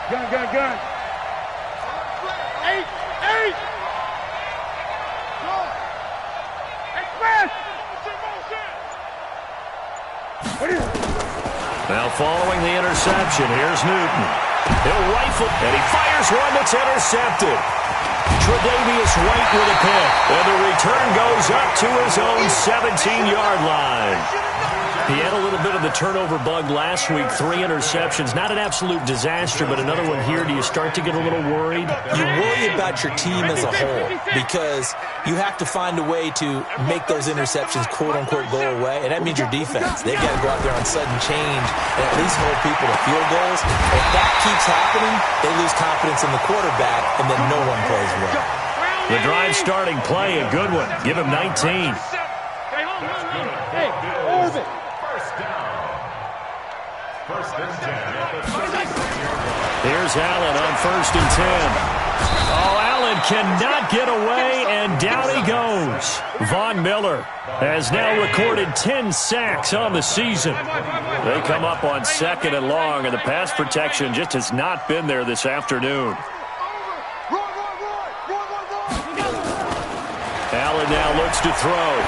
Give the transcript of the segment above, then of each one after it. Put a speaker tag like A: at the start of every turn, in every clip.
A: Gun. 8. Express.
B: Now following the interception, here's Newton. He'll rifle, and he fires one that's intercepted. Tre'Davious White with a pick, and the return goes up to his own 17-yard line. He had a little bit of the turnover bug last week, 3 interceptions. Not an absolute disaster, but another one here. Do you start to get a little worried?
C: You worry about your team as a whole because you have to find a way to make those interceptions, quote-unquote, go away, and that means your defense. They've got to go out there on sudden change and at least hold people to field goals. If that keeps happening, they lose confidence in the quarterback, and then no one plays well.
B: The drive starting play, a good one. Give him 19.
A: Hey, Orbit.
B: Here's Allen on 1st and 10. Oh, Allen cannot get away, and down he goes. Von Miller has now recorded 10 sacks on the season. They come up on 2nd and long, and the pass protection just has not been there this afternoon. Allen now looks to throw.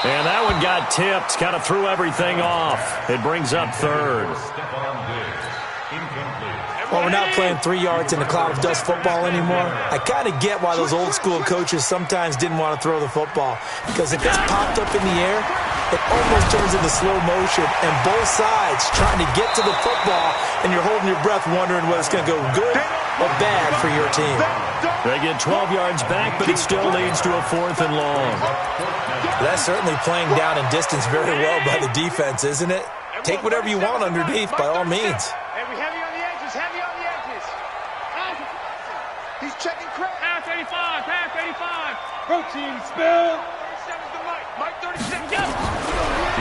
B: And that one got tipped, kind of threw everything off. It brings up 3rd.
C: Well, we're not playing 3 yards in a cloud of dust football anymore. I kind of get why those old school coaches sometimes didn't want to throw the football. Because if it's popped up in the air, it almost turns into slow motion. And both sides trying to get to the football, and you're holding your breath wondering whether it's going to go good or bad for your team.
B: They get 12 yards back, but it still leads to a 4th and long.
C: That's certainly playing down in distance very well by the defense, isn't it? Take whatever you want underneath, by all means.
A: Heavy on the edges. He's checking crack. Pass 85. Protein spill. 37's the Mike 37.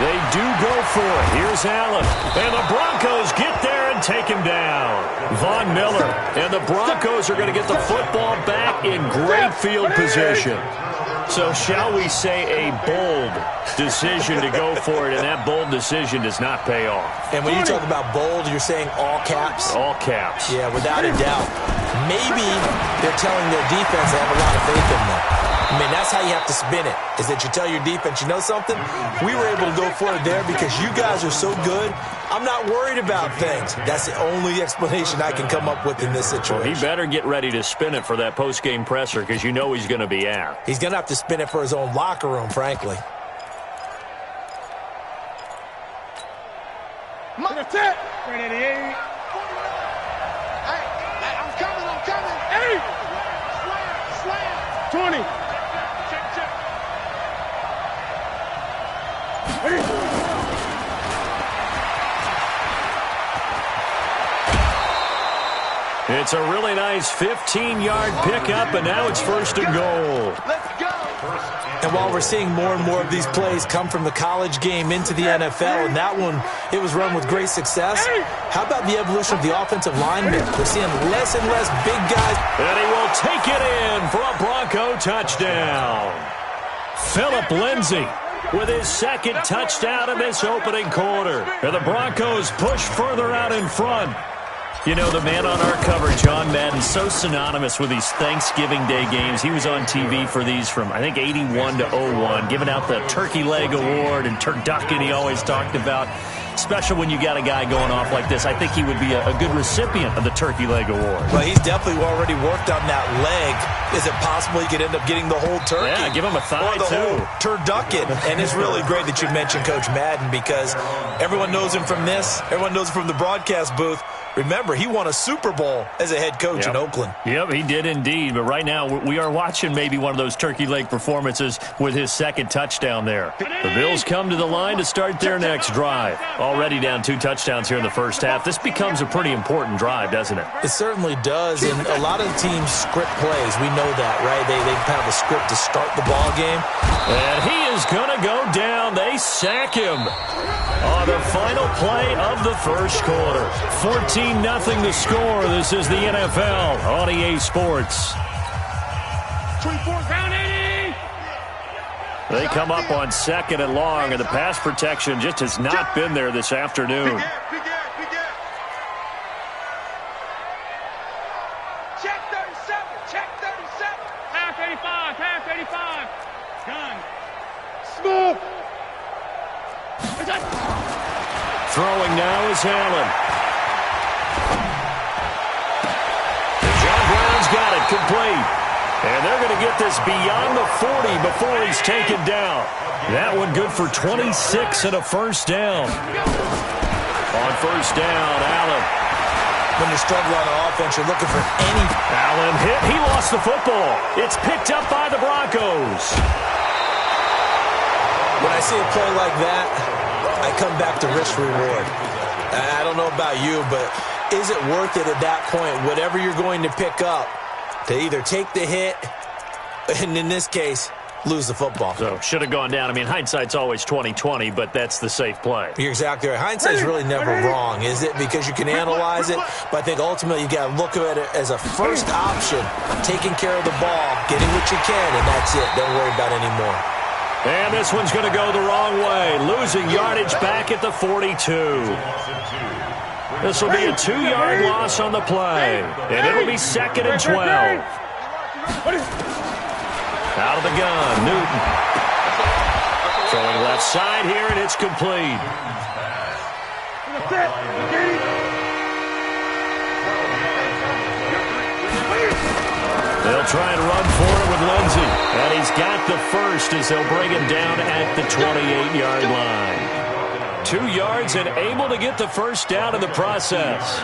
B: They do go for it. Here's Allen. And the Broncos get there and take him down. Von Miller. And the Broncos are going to get the football back in great field position. So shall we say a bold decision to go for it, and that bold decision does not pay off.
C: And when you talk about bold, you're saying all caps?
B: All caps.
C: Yeah, without a doubt. Maybe they're telling their defense they have a lot of faith in them. I mean, that's how you have to spin it, is that you tell your defense, you know something? We were able to go for it there because you guys are so good. I'm not worried about things. That's the only explanation I can come up with in this situation.
B: Well, he better get ready to spin it for that post-game presser because you know he's going to be out.
C: He's going to have to spin it for his own locker room, frankly.
A: I'm coming. 8. Slam. 20.
B: It's a really nice 15-yard pickup, and now it's 1st and goal.
A: Let's go.
C: And while we're seeing more and more of these plays come from the college game into the NFL, and that one, it was run with great success, how about the evolution of the offensive linemen? We're seeing less and less big guys.
B: And he will take it in for a Bronco touchdown. Phillip Lindsay with his 2nd touchdown in this opening quarter. And the Broncos push further out in front. You know, the man on our cover, John Madden, so synonymous with these Thanksgiving Day games. He was on TV for these from, I think, 81 to 01, giving out the Turkey Leg Award and turducken he always talked about. Special when you got a guy going off like this. I think he would be a good recipient of the Turkey Leg Award.
C: Well, he's definitely already worked on that leg. Is it possible he could end up getting the whole turkey?
B: Yeah, give him a thigh,
C: or the
B: too.
C: Whole turducken. And it's really great that you mentioned Coach Madden because everyone knows him from this. Everyone knows him from the broadcast booth. Remember, he won a Super Bowl as a head coach in Oakland.
B: Yep, he did indeed. But right now, we are watching maybe one of those turkey leg performances with his 2nd touchdown there. The Bills come to the line to start their next drive. Already down 2 touchdowns here in the first half. This becomes a pretty important drive, doesn't it?
C: It certainly does. And a lot of teams script plays. We know that, right? They have a script to start the ball game.
B: And he is going to go down. They sack him on the final play of the first quarter. 14-0 the score. This is the NFL on EA Sports.
A: 24, ground 80.
B: They come up on 2nd and long, and the pass protection just has not been there this afternoon. Throwing now is Allen. John Brown's got it complete. And they're going to get this beyond the 40 before he's taken down. That one good for 26 and a first down. On first down, Allen.
C: When you struggle on offense, you're looking for any...
B: Allen hit. He lost the football. It's picked up by the Broncos.
C: When I see a play like that, I come back to risk-reward. I don't know about you, but is it worth it at that point, whatever you're going to pick up, to either take the hit, and in this case, lose the football?
B: So, should have gone down. I mean, hindsight's always 20/20, but that's the safe play.
C: You're exactly right. Hindsight's really never wrong, is it? Because you can analyze it, but I think ultimately you got to look at it as a first option, taking care of the ball, getting what you can, and that's it. Don't worry about any more.
B: And this one's going to go the wrong way, losing yardage back at the 42. This will be a 2-yard loss on the play, and it'll be 2nd and 12. Out of the gun, Newton. Throwing left side here, and it's complete. They'll try and run for it with Lindsey, and he's got the first as they'll bring him down at the 28-yard line. 2 yards and able to get the first down in the process.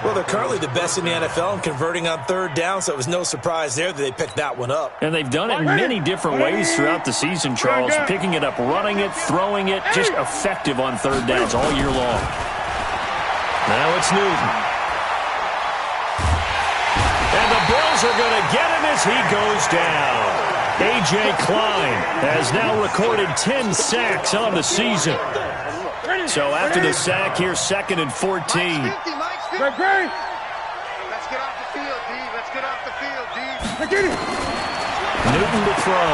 C: Well, they're currently the best in the NFL in converting on third down, so it was no surprise there that they picked that one up.
B: And they've done it in many different ways throughout the season, Charles. Picking it up, running it, throwing it, just effective on third downs all year long. Now it's Newton. And the Bills are going to get him as he goes down. A.J. Klein has now recorded 10 sacks on the season. So after the sack here, 2nd and 14.
A: Let's get off the field, D. Let's get off the field, D.
B: Newton to throw.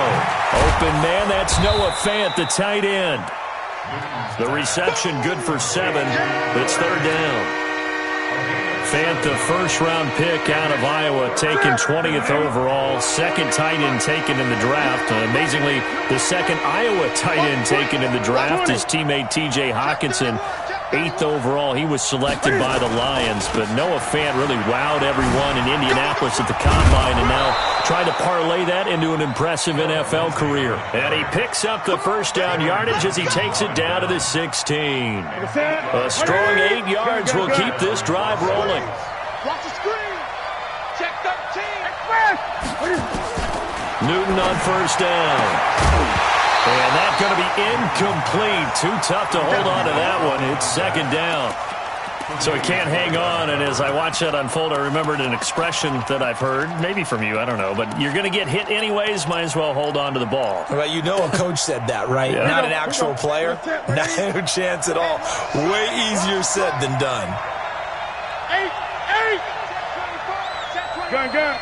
B: Open man, that's Noah Fant, the tight end. The reception good for 7. It's 3rd down. Fant, the first-round pick out of Iowa, taken 20th overall, 2nd tight end taken in the draft. Amazingly, the 2nd Iowa tight end taken in the draft, his teammate T.J. Hawkinson, 8th overall. He was selected by the Lions, but Noah Fant really wowed everyone in Indianapolis at the Combine and now trying to parlay that into an impressive NFL career. And he picks up the first down yardage as he takes it down to the 16. A strong 8 yards will keep this drive rolling.
A: Watch the screen. Check 13.
B: Newton on first down. And that's going to be incomplete. Too tough to hold on to that one. It's 2nd down. So he can't hang on, and as I watch that unfold, I remembered an expression that I've heard, maybe from you, I don't know, but you're going to get hit anyways, might as well hold on to the ball.
C: Well, you know a coach said that, right? Yeah. Not an actual player. No chance at all. Way easier said than done.
A: 8. Gun.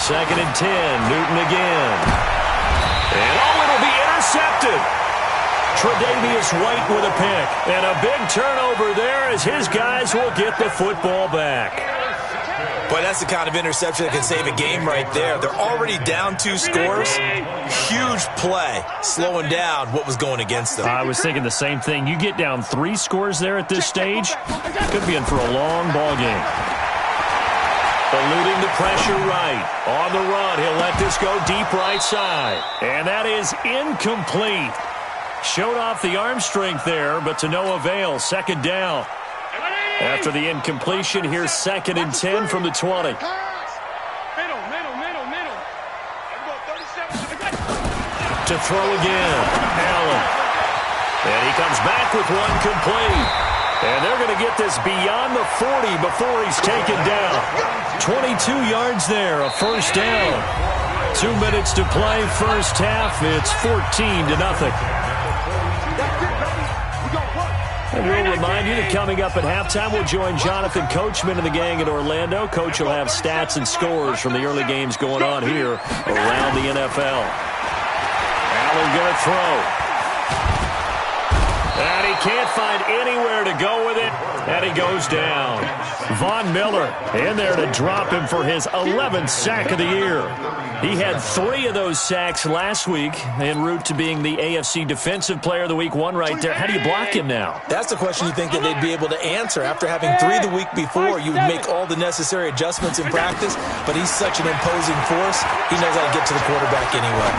B: 2nd and 10, Newton again. And it'll be intercepted. Tre'Davious White with a pick. And a big turnover there as his guys will get the football back.
C: Boy, that's the kind of interception that can save a game right there. They're already down 2 scores. Huge play, slowing down what was going against them.
B: I was thinking the same thing. You get down 3 scores there at this stage, could be in for a long ball game. Eluding the pressure right. On the run, he'll let this go deep right side. And that is incomplete. Showed off the arm strength there, but to no avail. 2nd down. After the incompletion, here's 2nd and 10 from the 20.
A: Middle.
B: To throw again, Allen. And he comes back with one complete. And they're going to get this beyond the 40 before he's taken down. 22 yards there, a first down. 2 minutes to play, first half. It's 14-0. And we'll remind you that coming up at halftime, we'll join Jonathan Coachman and the gang in Orlando. Coach will have stats and scores from the early games going on here around the NFL. Allen going to throw. And he can't find anywhere to go with it, and he goes down. Von Miller in there to drop him for his 11th sack of the year. He had 3 of those sacks last week en route to being the AFC Defensive Player of the Week 1 right there. How do you block him now?
C: That's the question you think that they'd be able to answer. After having 3 the week before, you would make all the necessary adjustments in practice, but he's such an imposing force, he knows how to get to the quarterback anyway.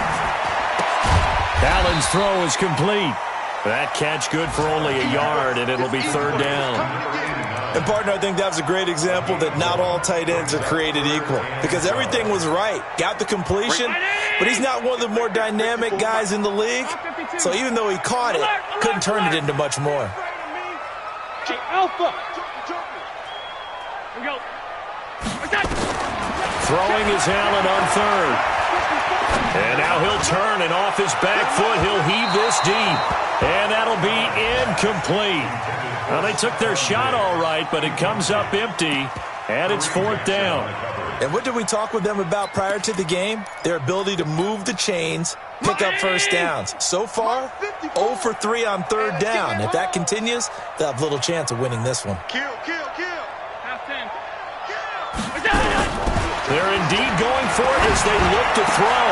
B: Allen's throw is complete. That catch good for only a yard, and it'll be 3rd down.
C: And, partner, I think that was a great example that not all tight ends are created equal because everything was right. Got the completion, but he's not one of the more dynamic guys in the league. So even though he caught it, couldn't turn it into much more.
A: Alpha. Here we go.
B: Throwing is Allen on 3rd. And now he'll turn, and off his back foot, he'll heave this deep. And that'll be incomplete. Well, they took their shot all right, but it comes up empty, and it's 4th down.
C: And what did we talk with them about prior to the game? Their ability to move the chains, pick up first downs. So far, 0 for 3 on 3rd down. If that continues, they'll have little chance of winning this one.
A: Kill. Half 10.
B: They're indeed going for it as they look to throw.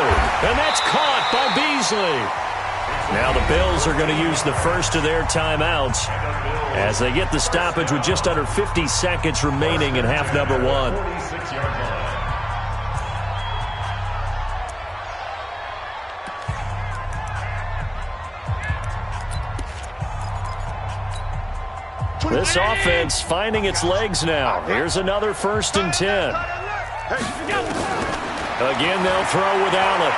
B: And that's caught by Beasley. Now the Bills are going to use the first of their timeouts as they get the stoppage with just under 50 seconds remaining in half number 1. This offense finding its legs now. Here's another 1st and 10. Again, they'll throw with Allen.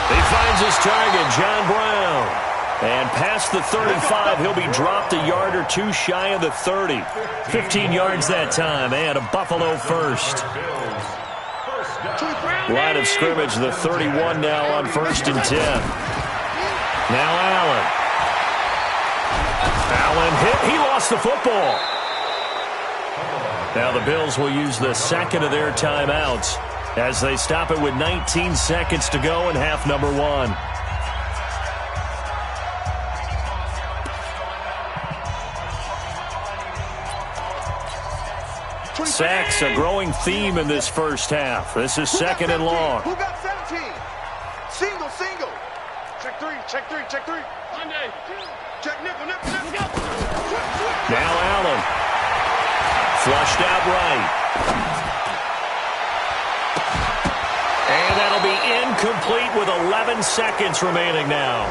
B: He finds his target, John Brown. And past the 35, he'll be dropped a yard or 2 shy of the 30. 15 yards that time, and a Buffalo first. Line of scrimmage, the 31 now on 1st and 10. Now Allen. Allen hit. He lost the football. Now the Bills will use the second of their timeouts as they stop it with 19 seconds to go in half number 1. Sacks, a growing theme in this first half. This is 2nd and long.
A: Who got 17? Single. Check 3. Monday. Check nickel.
B: Now Allen. Flushed out right. And that'll be incomplete with 11 seconds remaining now.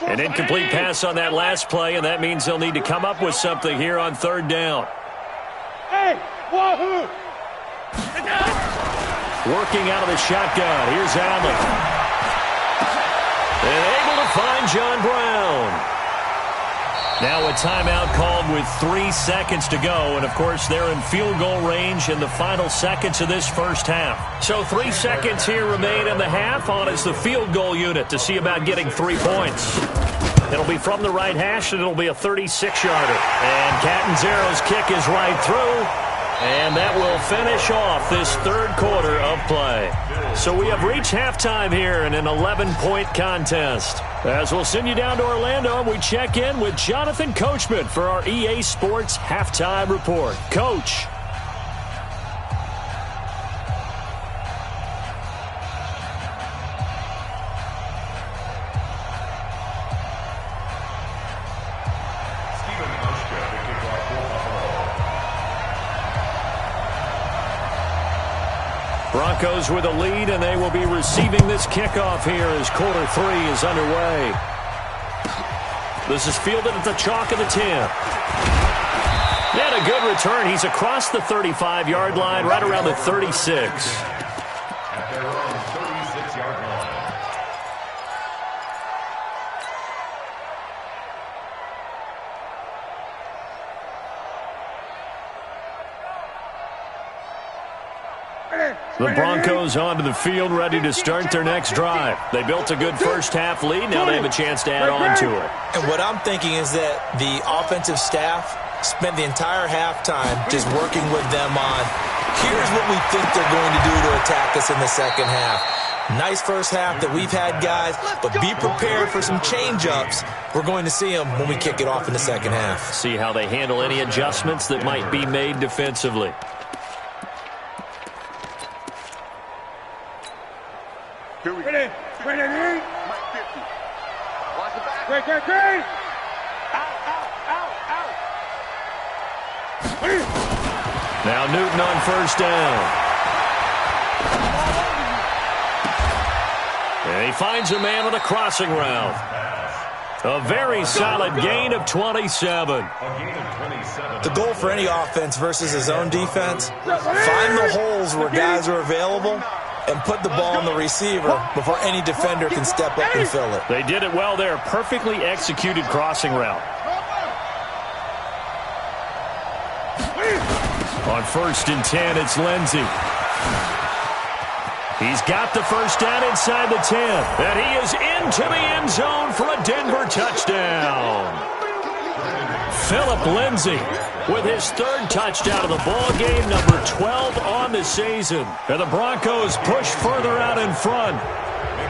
B: An incomplete pass on that last play, and that means they'll need to come up with something here on 3rd down.
A: Hey, wahoo!
B: Working out of the shotgun. Here's Allen. And able to find John Brown. Now a timeout called with 3 seconds to go. And, of course, they're in field goal range in the final seconds of this first half. So 3 seconds here remain in the half on as the field goal unit to see about getting 3 points. It'll be from the right hash, and it'll be a 36-yarder. And Catanzaro's kick is right through. And that will finish off this 3rd quarter of play. So we have reached halftime here in an 11-point contest. As we'll send you down to Orlando, we check in with Jonathan Coachman for our EA Sports Halftime Report. Coach. Broncos with a lead, and they will be receiving this kickoff here as quarter 3 is underway. This is fielded at the chalk of the 10. And a good return. He's across the 35-yard line, right around the 36. The Broncos onto the field, ready to start their next drive. They built a good first-half lead. Now they have a chance to add on to it.
C: And what I'm thinking is that the offensive staff Spent the entire halftime just working with them on, here's what we think they're going to do to attack us in the second half. Nice first half that we've had, guys, but be prepared for some change-ups. We're going to see them when we kick it off in the second half.
B: See how they handle any adjustments that might be made defensively.
A: Here we go. Ready, Mike 50. Watch the back. Great. Out.
B: Now Newton on first down. And he finds a man on a crossing route. A very solid gain of 27.
C: The goal for any offense versus his own defense, find the holes where guys are available and put the ball on the receiver before any defender can step up and fill it.
B: They did it well there. Perfectly executed crossing route. On 1st and 10, it's Lindsey. He's got the first down inside the 10. And he is into the end zone for a Denver touchdown. Philip Lindsey with his 3rd touchdown of the ball game, number 12 on the season. And the Broncos push further out in front.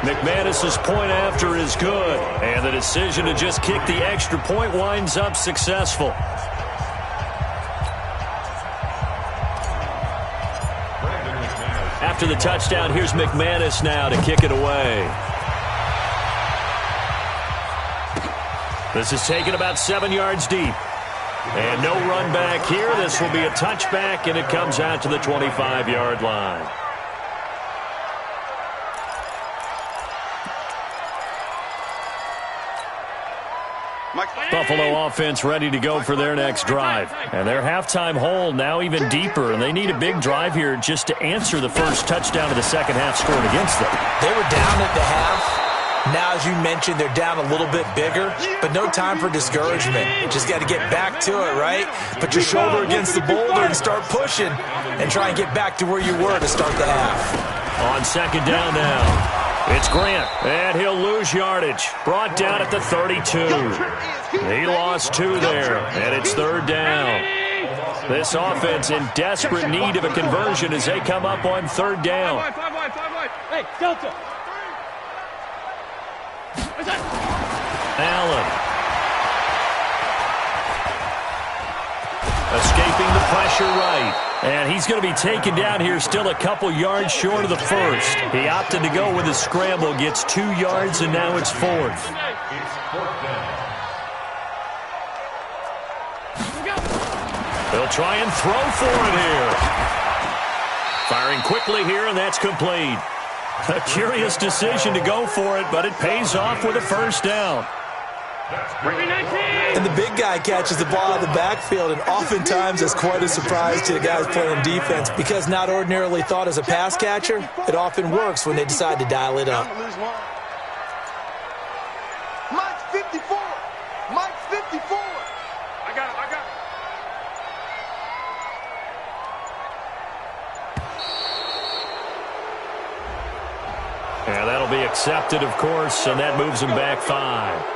B: McManus's point after is good. And the decision to just kick the extra point winds up successful. After the touchdown, here's McManus now to kick it away. This is taken about 7 yards deep. And no run back here. This will be a touchback, and it comes out to the 25-yard line. Buffalo offense ready to go for their next drive. And their halftime hole now even deeper, and they need a big drive here just to answer the first touchdown of the second half scored against them.
C: They were down at the half. Now, as you mentioned, they're down a little bit bigger, but no time for discouragement. Just got to get back to it, right? Put your shoulder against the boulder and start pushing and try and get back to where you were to start the half.
B: On second down now. It's Grant, and he'll lose yardage. Brought down at the 32. He lost 2 there, and it's 3rd down. This offense in desperate need of a conversion as they come up on 3rd down.
A: Hey, Delta.
B: Allen. Escaping the pressure right. And he's going to be taken down here still a couple yards short of the first. He opted to go with a scramble, gets 2 yards, and now it's 4th. They'll try and throw for it here. Firing quickly here, and that's complete. A curious decision to go for it, but it pays off with a first down.
C: And the big guy catches the ball out of the backfield, and oftentimes it's quite a surprise to the guys playing defense because not ordinarily thought as a pass catcher, it often works when they decide to dial it up.
A: Mike's 54. Mike's 54. I got it.
B: Yeah, that'll be accepted, of course, and that moves them back 5.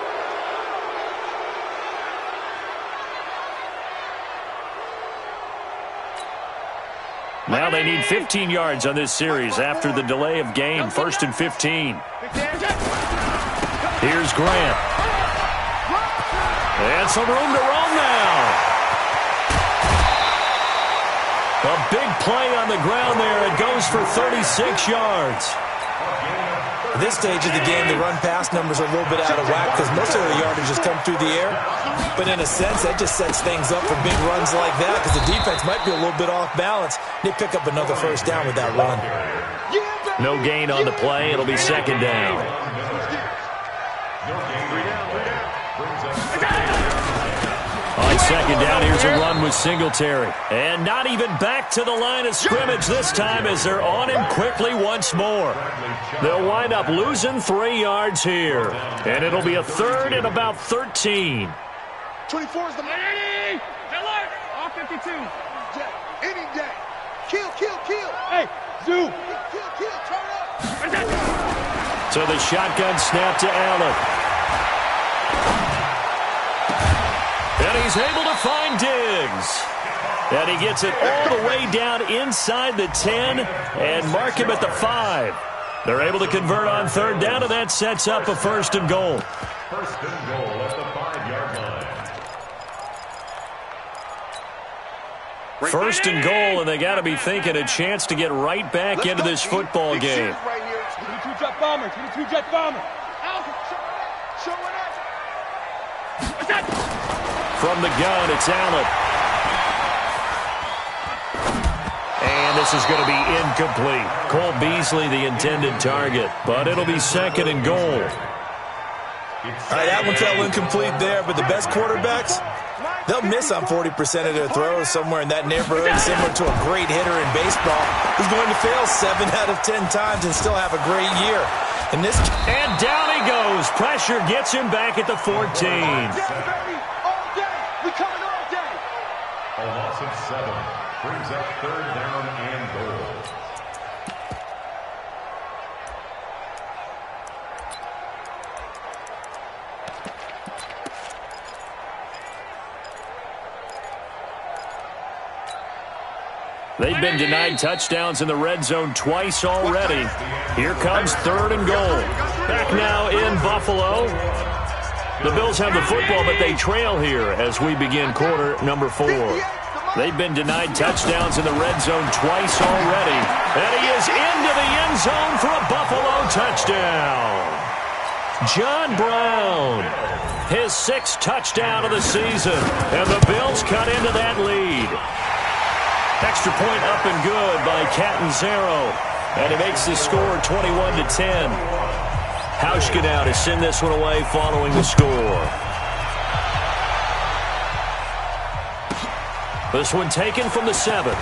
B: Now they need 15 yards on this series after the delay of game. 1st and 15. Here's Grant. And some room to roam now. A big play on the ground there. It goes for 36 yards.
C: At this stage of the game, the run-pass numbers are a little bit out of whack because most of the yardage has come through the air. But in a sense, that just sets things up for big runs like that because the defense might be a little bit off balance. They pick up another first down with that run.
B: No gain on the play. It'll be 2nd down. On 2nd down, here's a run with Singletary. And not even back to the line of scrimmage this time as they're on him quickly once more. They'll wind up losing 3 yards here. And it'll be a 3rd and about 13.
A: 24 is the money. Alert. All 52. Any day. Kill. Hey, Zoo. Kill. Turn up.
B: So the shotgun snap to Allen. And he's able to find Diggs. And he gets it all the way down inside the 10 and mark him at the 5. They're able to convert on third down, and that sets up a first and goal.
D: First and goal at the 5-yard line.
B: First and goal, and they got to be thinking a chance to get right back into this football game.
A: 22-jet bomber, 22-jet bomber.
B: From the gun, it's Allen. And this is going to be incomplete. Cole Beasley, the intended target, but it'll be second and goal.
C: All right, that one fell incomplete there, but the best quarterbacks, they'll miss on 40% of their throws somewhere in that neighborhood, similar to a great hitter in baseball who's going to fail 7 out of 10 times and still have a great year.
B: And down he goes. Pressure gets him back at the 14.
D: A loss of 7 brings up third down and goal.
B: They've been denied touchdowns in the red zone twice already. Here comes third and goal. Back now in Buffalo. The Bills have the football, but they trail here as we begin quarter number 4. They've been denied touchdowns in the red zone twice already. And he is into the end zone for a Buffalo touchdown. John Brown, his 6th touchdown of the season. And the Bills cut into that lead. Extra point up and good by Catanzaro. And it makes the score 21-10. Hauschka now to send this one away following the score. This one taken from the 7.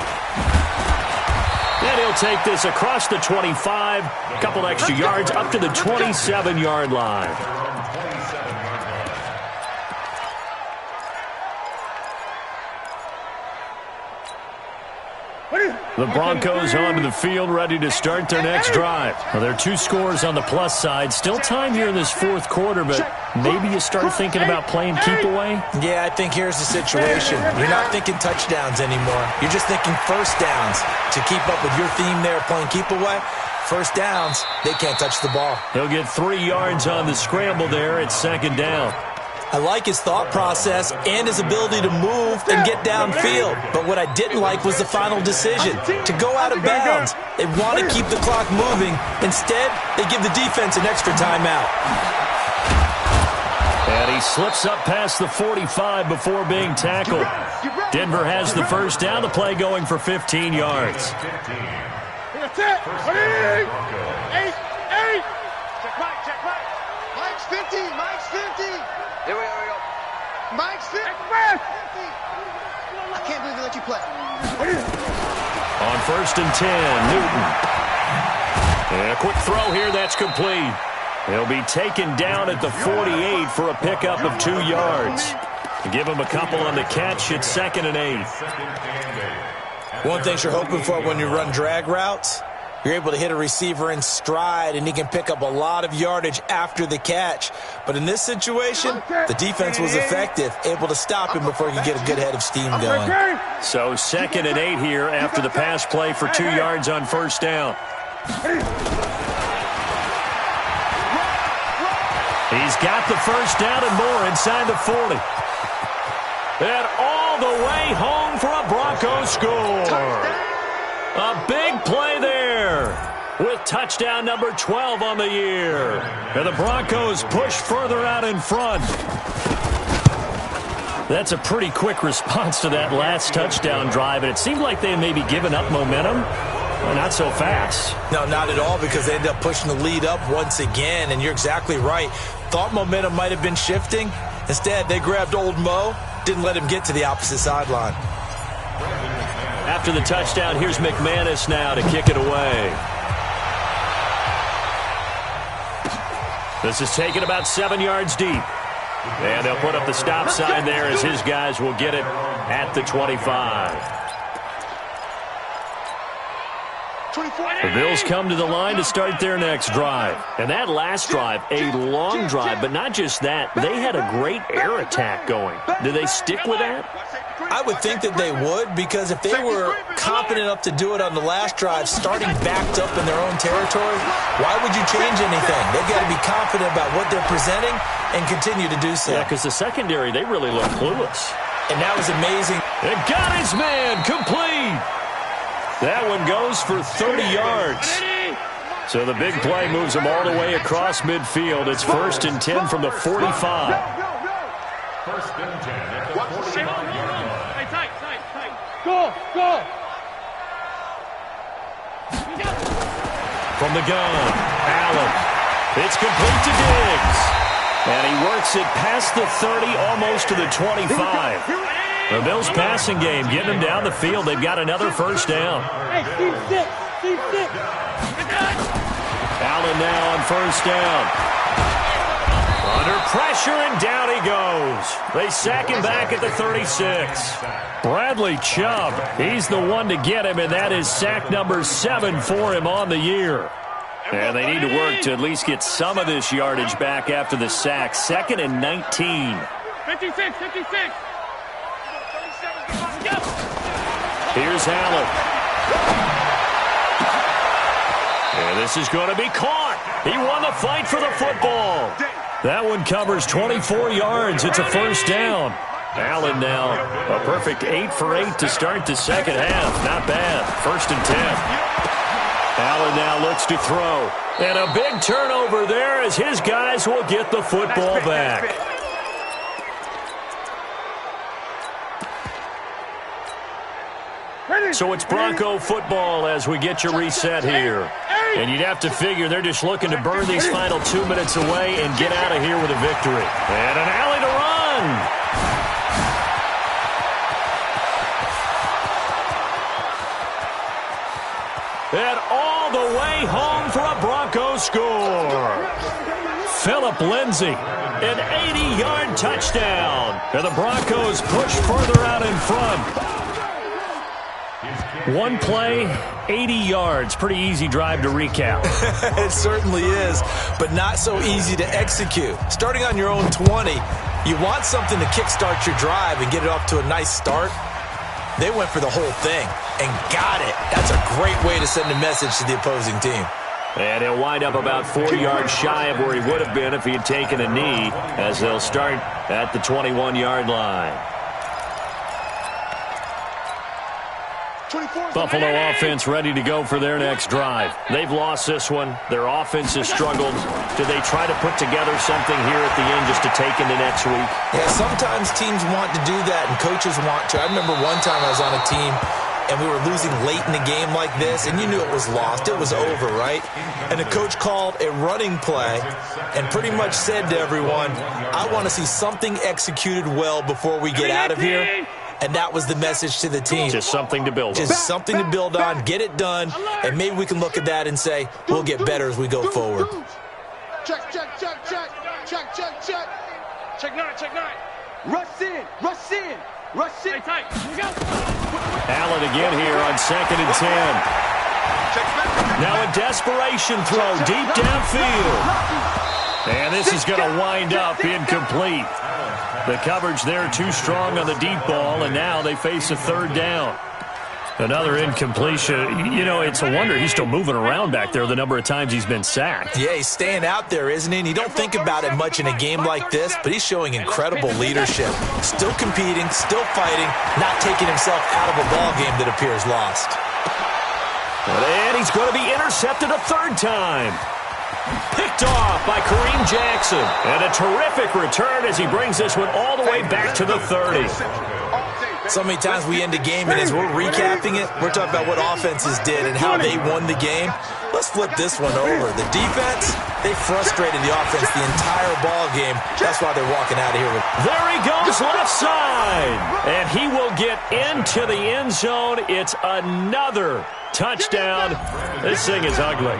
B: And he'll take this across the 25. A couple extra yards up to the 27-yard line. The Broncos onto the field, ready to start their next drive. Well, there are 2 scores on the plus side. Still time here in this 4th quarter, but maybe you start thinking about playing keep away?
C: Yeah, I think here's the situation. You're not thinking touchdowns anymore. You're just thinking first downs. To keep up with your theme there, playing keep away, first downs, they can't touch the ball.
B: He'll get 3 yards on the scramble there. It's second down.
C: I like his thought process and his ability to move and get downfield. But what I didn't like was the final decision, to go out of bounds. They want to keep the clock moving. Instead, they give the defense an extra timeout.
B: And he slips up past the 45 before being tackled. Denver has the first down. The play going for 15 yards.
A: That's it. 8. Check back. Mike's 50. Here we go. Mike's 50. I can't believe they let you play.
B: On first and 10, Newton. And a quick throw here, that's complete. He'll be taken down at the 48 for a pickup of 2 yards. Give him a couple on the catch. It's 2nd and 8.
C: One thing you're hoping for when you run drag routes, you're able to hit a receiver in stride, and he can pick up a lot of yardage after the catch. But in this situation, the defense was effective, able to stop him before he could get a good head of steam going.
B: So 2nd and 8 here after the pass play for 2 yards on first down. He's got the first down and more inside the 40. And all the way home for a Broncos score. A big play there with touchdown number 12 on the year. And the Broncos push further out in front. That's a pretty quick response to that last touchdown drive, and it seemed like they had maybe given up momentum. Well, not so fast.
C: No, not at all, because they ended up pushing the lead up once again, and you're exactly right. Thought momentum might have been shifting. Instead, they grabbed old Mo, didn't let him get to the opposite sideline.
B: After the touchdown, here's McManus now to kick it away. This is taken about 7 yards deep. And they'll put up the stop sign there as his guys will get it at the 25. The Bills come to the line to start their next drive. And that last drive, a long drive, but not just that. They had a great air attack going. Do they stick with that?
C: I would think that they would, because if they were confident enough to do it on the last drive, starting backed up in their own territory, why would you change anything? They've got to be confident about what they're presenting and continue to do so.
B: Yeah, because the secondary, they really look clueless.
C: And that was amazing.
B: It got his man complete. That one goes for 30 yards. So the big play moves them all the way across midfield. It's 1st and 10 from the 45.
D: 1st and 10 at the 45-yard line.
A: Tight. Go.
B: From the gun, Allen. It's complete to Diggs. And he works it past the 30, almost to the 25. The Bills passing game, getting them down the field. They've got another first down.
A: Hey, C6.
B: Allen now on first down. Under pressure, and down he goes. They sack him back at the 36. Bradley Chubb, he's the one to get him, and that is sack number 7 for him on the year. And they need to work to at least get some of this yardage back after the sack. 2nd and 19.
A: 56.
B: Here's Allen. And this is going to be caught. He won the fight for the football. That one covers 24 yards. It's a first down. Allen now a perfect 8 for 8 to start the second half. Not bad. 1st and 10. Allen now looks to throw. And a big turnover there as his guys will get the football back. So it's Bronco football as we get you reset here. And you'd have to figure they're just looking to burn these final 2 minutes away and get out of here with a victory. And an alley to run. And all the way home for a Broncos score. Philip Lindsay, an 80-yard touchdown. And the Broncos push further out in front. One play, 80 yards. Pretty easy drive to recap.
C: It certainly is, but not so easy to execute. Starting on your own 20, you want something to kickstart your drive and get it off to a nice start. They went for the whole thing and got it. That's a great way to send a message to the opposing team.
B: And he'll wind up about 4 yards shy of where he would have been if he had taken a knee, as they'll start at the 21-yard line. Buffalo offense ready to go for their next drive. They've lost this one. Their offense has struggled. Do they try to put together something here at the end just to take into next week?
C: Yeah, sometimes teams want to do that and coaches want to. I remember one time I was on a team and we were losing late in the game like this, and you knew it was lost. It was over, right? And the coach called a running play and pretty much said to everyone, I want to see something executed well before we get out of here. And that was the message to the team.
B: Just something to build on.
C: Just something to build on, get it done, and maybe we can look at that and say, we'll get better as we go forward.
A: Check. Check 9. Rush in. Tight. Here we go.
B: Allen again here on 2nd and 10. Now a desperation throw deep downfield. And this is going to wind up incomplete. The coverage there too strong on the deep ball, and now they face a 3rd down. Another incompletion. You know, it's a wonder he's still moving around back there the number of times he's been sacked.
C: Yeah, he's staying out there, isn't he? And you don't think about it much in a game like this, but he's showing incredible leadership. Still competing, still fighting, not taking himself out of a ball game that appears lost.
B: And he's going to be intercepted a 3rd time. Picked off by Kareem Jackson. And a terrific return as he brings this one all the way back to the 30.
C: So many times we end a game, and as we're recapping it, we're talking about what offenses did and how they won the game. Let's flip this one over. The defense, They frustrated the offense the entire ball game. That's why they're walking out of here.
B: There he goes left side. And he will get into the end zone. It's another touchdown. This thing is ugly.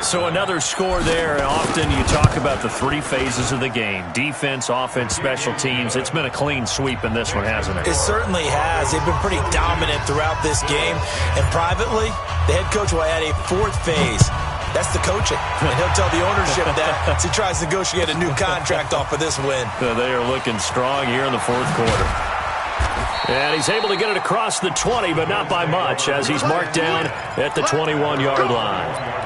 B: So another score there. And often you talk about the three phases of the game. Defense, offense, special teams. It's been a clean sweep in this one, hasn't it?
C: It certainly has. They've been pretty dominant throughout this game. And privately, the head coach will add a fourth phase. That's the coaching. And he'll tell the ownership that as he tries to negotiate a new contract off of this win.
B: They are looking strong here in the fourth quarter. And he's able to get it across the 20, but not by much, as he's marked down at the 21-yard line.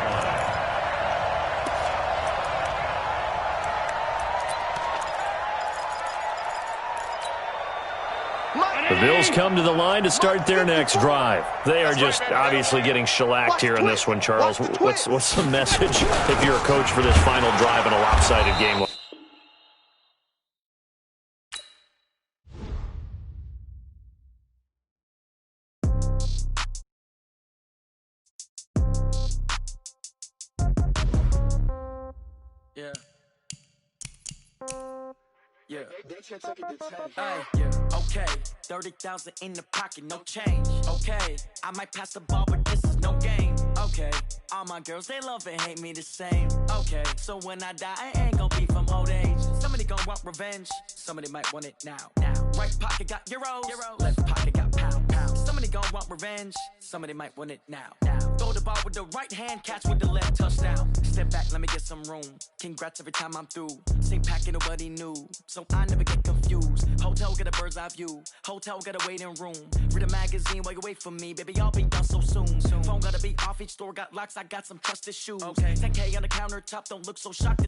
B: The Bills come to the line to start their next drive. They are just obviously getting shellacked here in this one, Charles. What's the message if you're a coach for this final drive in a lopsided game?
E: Okay, 30,000 in the pocket, no change. Okay, I might pass the ball, but this is no game. Okay, all my girls, they love and hate me the same. Okay, so when I die, I ain't gonna be from old age. Somebody gonna want revenge, somebody might want it now. Right pocket got euros, left pocket got pounds. Somebody gonna want revenge, somebody might want it now. Throw the ball with the right hand, catch with the left, touchdown. Step back, let me get some room. Congrats every time I'm through. Same packet, nobody knew, so I never get confused. Hotel get a bird's eye view. Hotel got a waiting room. Read a magazine while you wait for me, baby. I'll be done so soon. Phone gotta be off. Each store got locks. I got some trusted shoes. Okay. 10K on the countertop. Don't look so shocked.